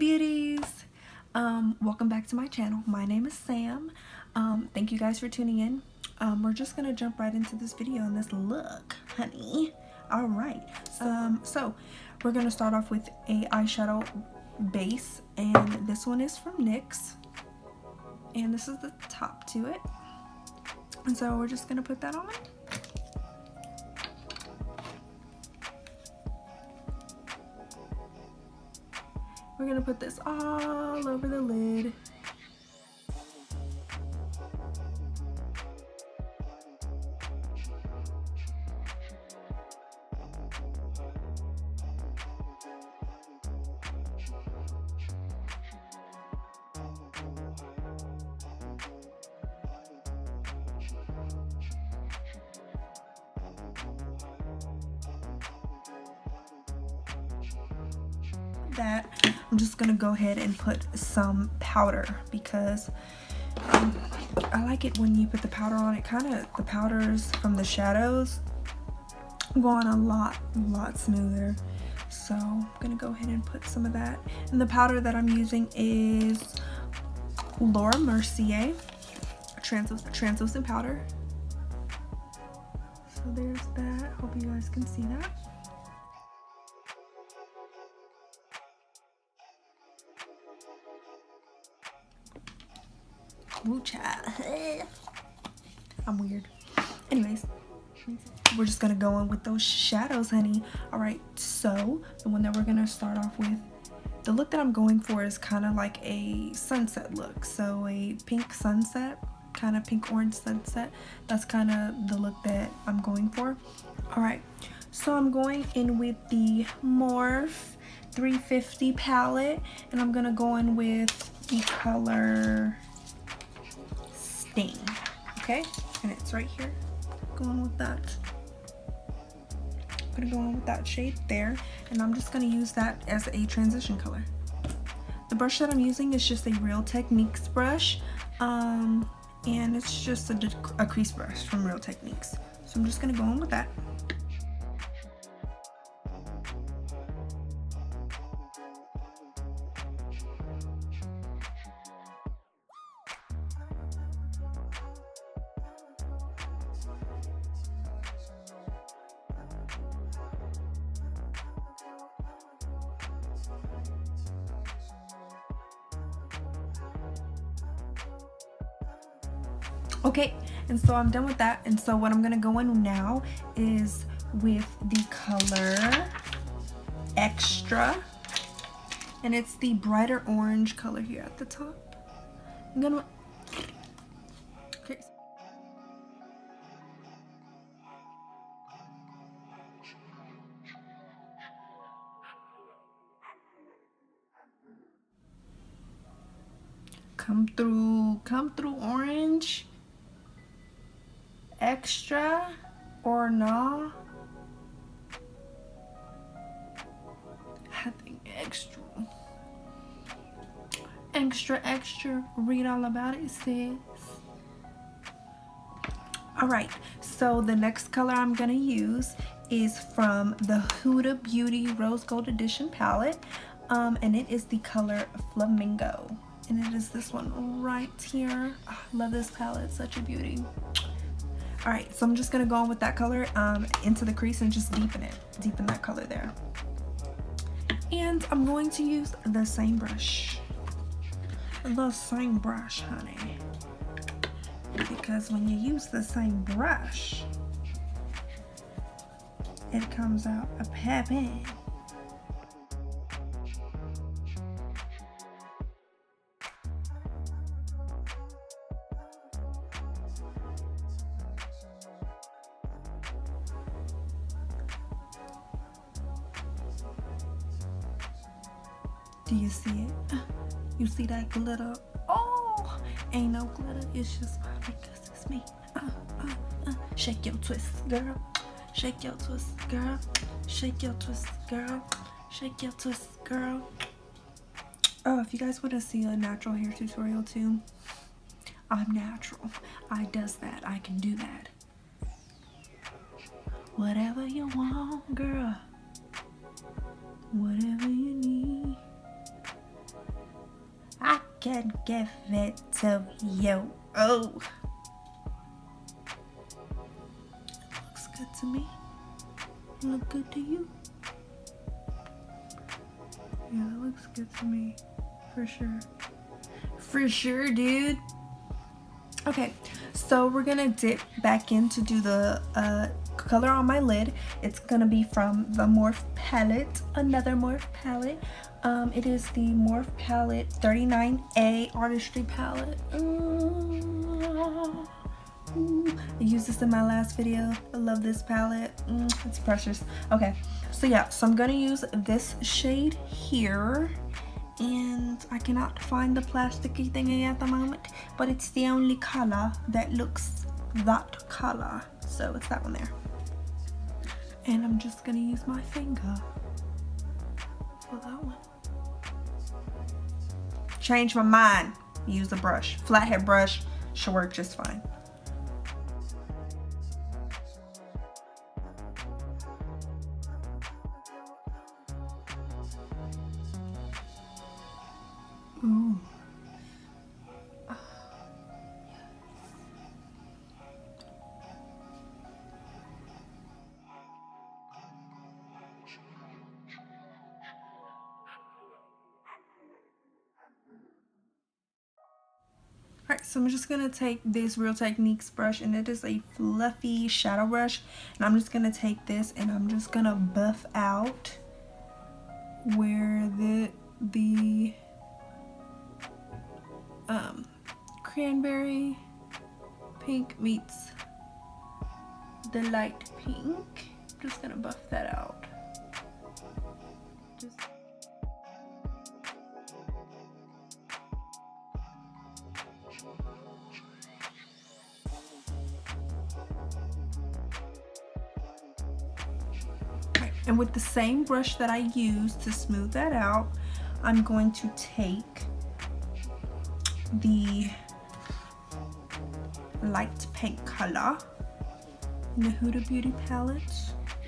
beauties, welcome back to my channel. My name is Sam. Thank you guys for tuning in. We're just gonna jump right into this video and this look, honey. All right, so we're gonna start off with a eyeshadow base, and this one is from NYX, and this is the top to it, and so we're just gonna put that on. We're gonna put this all over the lid. That I'm just gonna go ahead and put some powder because I like it when you put the powder on. It kind of, the powders from the shadows go on a lot smoother. So I'm gonna go ahead and put some of that. And the powder that I'm using is Laura Mercier translucent powder. So there's that. Hope you guys can see that. Woo child. I'm weird. Anyways, we're just gonna go in with those shadows, honey. All right, so the one that we're gonna start off with, the look that I'm going for is kind of like a sunset look. So a pink sunset, kind of pink orange sunset. That's kind of the look that I'm going for. All right, so I'm going in with the Morphe 350 palette, and I'm gonna go in with the color Sting, okay, and it's right here. Going with that. I'm gonna go in with that shade there, and I'm just gonna use that as a transition color. The brush that I'm using is just a Real Techniques brush, and it's just a crease brush from Real Techniques. So I'm just gonna go in with that. Okay, and so I'm done with that, and so what I'm gonna go in now is with the color Extra, and it's the brighter orange color here at the top. I'm gonna, okay. Come through orange. Extra or nah? I think extra. Extra. Read all about it, sis. Alright, so the next color I'm gonna use is from the Huda Beauty Rose Gold Edition palette. And it is the color Flamingo. And it is this one right here. Oh, I love this palette, such a beauty. Alright, so I'm just gonna go on with that color into the crease and just deepen that color there. And I'm going to use the same brush. The same brush, honey. Because when you use the same brush, it comes out a poppin'. Do you see it? You see that glitter? Oh, ain't no glitter. It's just because it's me. Shake your twist, girl. Shake your twist, girl. Shake your twist, girl. Shake your twist, girl. Oh, if you guys want to see a natural hair tutorial too, I'm natural. I does that. I can do that. Whatever you want, girl. Whatever you need. can give it to you. Oh, it looks good to me. Look good to you? Yeah, it looks good to me, for sure. For sure, dude. Okay, so we're gonna dip back in to do the color on my lid. It's gonna be from the Morphe palette, another Morphe palette. It is the Morphe palette 39A artistry palette. I used this in my last video. I love this palette. It's precious. Okay, so yeah, so I'm gonna use this shade here, and I cannot find the plasticky thingy at the moment, but it's the only color that looks that color, so it's that one there. And I'm just gonna use my finger for that one. Change my mind. Use a brush. Flathead brush should work just fine. Ooh. Alright, so I'm just going to take this Real Techniques brush, and it is a fluffy shadow brush, and I'm just going to take this and I'm just going to buff out where the cranberry pink meets the light pink. I'm just going to buff that out. Just and with the same brush that I used to smooth that out, I'm going to take the light pink color in the Huda Beauty palette,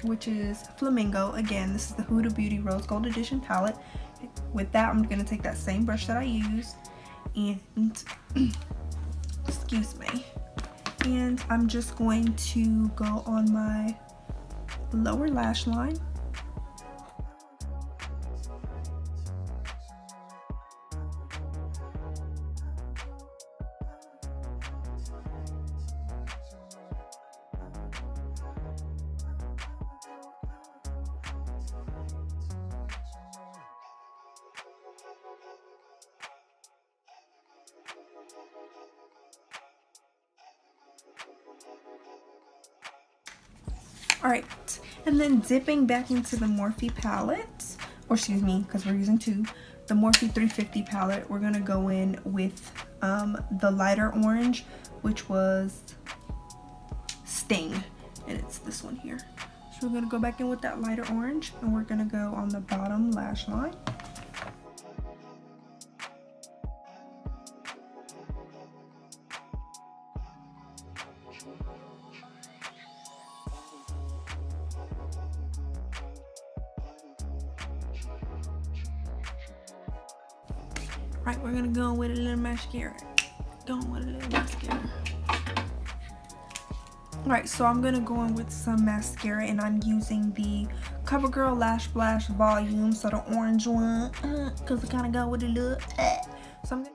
which is Flamingo. Again, this is the Huda Beauty Rose Gold Edition palette. With that, I'm going to take that same brush that I used and excuse me, and I'm just going to go on my lower lash line. Alright, and then dipping back into the Morphe palette, or excuse me, because we're using two, the Morphe 350 palette, we're going to go in with the lighter orange, which was Sting, and it's this one here. So we're going to go back in with that lighter orange, and we're going to go on the bottom lash line. Right, we're gonna go with a little mascara. Going with a little mascara. Alright, so I'm gonna go in with some mascara, and I'm using the CoverGirl Lash Blast Volume, so the orange one, because I kind of go with a little. So I'm gonna.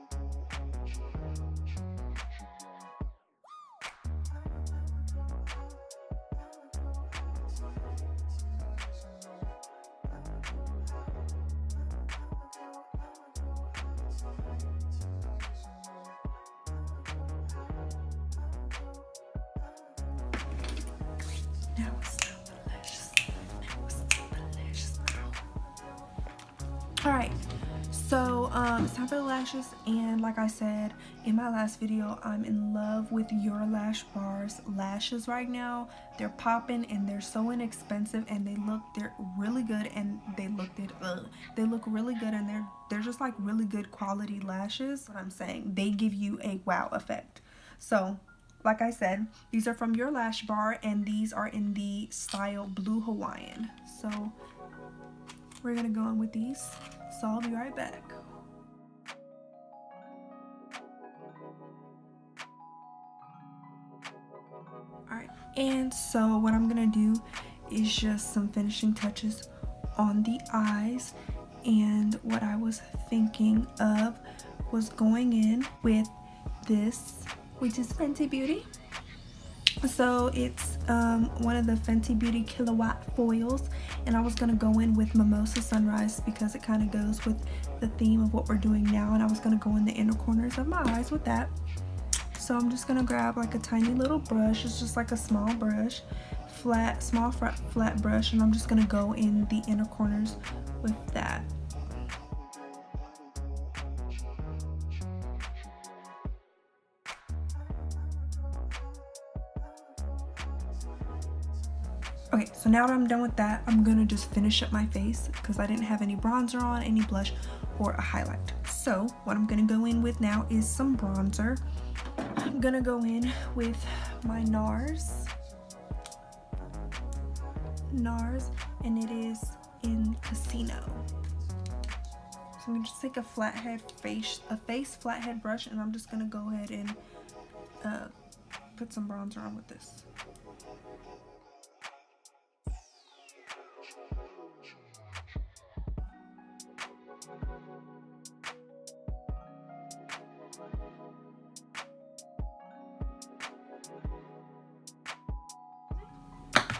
Alright, so it's time for the lashes, and like I said in my last video, I'm in love with Your Lash Bar's lashes right now. They're popping and they're so inexpensive, and they're really good, and they look really good, and they're just like really good quality lashes. What I'm saying, they give you a wow effect. So like I said, these are from Your Lash Bar, and these are in the style Blue Hawaiian. So we're gonna go on with these, so I'll be right back. And so what I'm gonna do is just some finishing touches on the eyes. And what I was thinking of was going in with this, which is Fenty Beauty. So it's one of the Fenty Beauty Kilowatt foils, and I was gonna go in with Mimosa Sunrise because it kind of goes with the theme of what we're doing now, and I was gonna go in the inner corners of my eyes with that. So I'm just gonna grab like a tiny little brush. It's just like a small brush, small flat brush, and I'm just gonna go in the inner corners with that. Okay, so now that I'm done with that, I'm gonna just finish up my face because I didn't have any bronzer on, any blush, or a highlight. So what I'm gonna go in with now is some bronzer. I'm gonna go in with my NARS, and it is in Casino. So I'm gonna just take a face flathead brush, and I'm just gonna go ahead and put some bronzer on with this.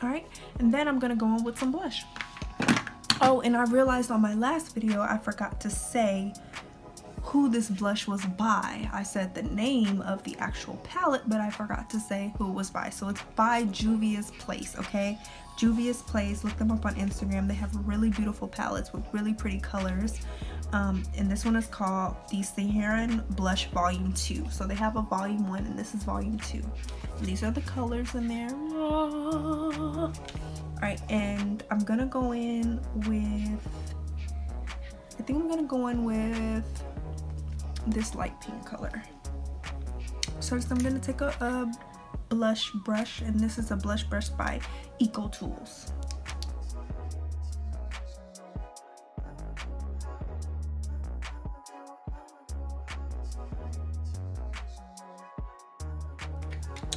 Alright, and then I'm gonna go on with some blush. Oh, and I realized on my last video I forgot to say who this blush was by. I said the name of the actual palette, but I forgot to say who it was by. So it's by Juvia's Place, okay? Juvia's Place, look them up on Instagram. They have really beautiful palettes with really pretty colors. And this one is called the Saharan Blush Volume 2. So they have a Volume 1 and this is Volume 2. And these are the colors in there. Alright, and I'm gonna go in with, I think I'm gonna go in with this light pink color. So I'm gonna take a blush brush, and this is a blush brush by Eco Tools.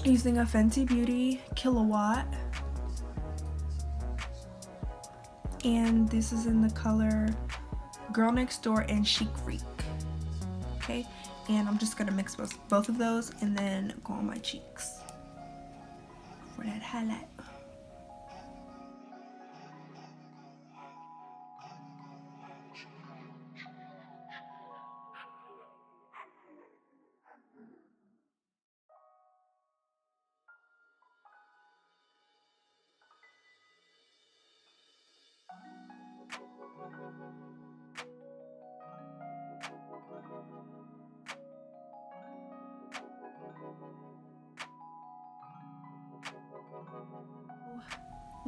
Using a Fenty Beauty Kilowatt, and this is in the color Girl Next Door and Chic Freak. Okay, and I'm just gonna mix both of those and then go on my cheeks for that highlight.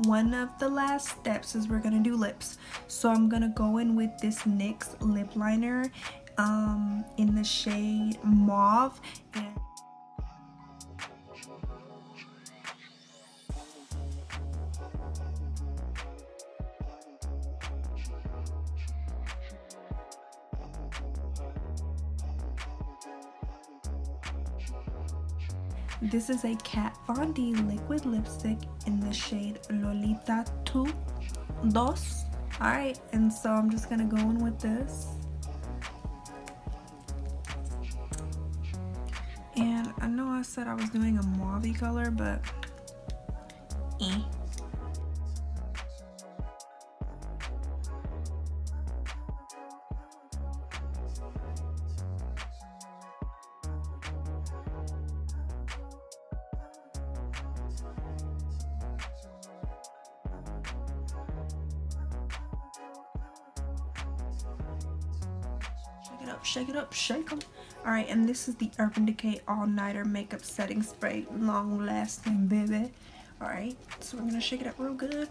One of the last steps is we're gonna do lips. So I'm gonna go in with this NYX lip liner in the shade Mauve, and this is a Kat Von D liquid lipstick in the shade Lolita 2. Alright, and so I'm just gonna go in with this. And I know I said I was doing a mauve color, but shake it up, shake them. Alright, and this is the Urban Decay All Nighter Makeup Setting Spray, long lasting, baby. Alright, so we're gonna shake it up real good.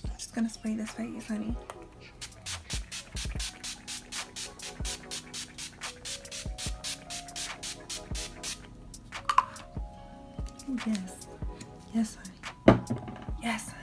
I'm just gonna spray this face, honey. Yes, yes, honey. Yes, honey.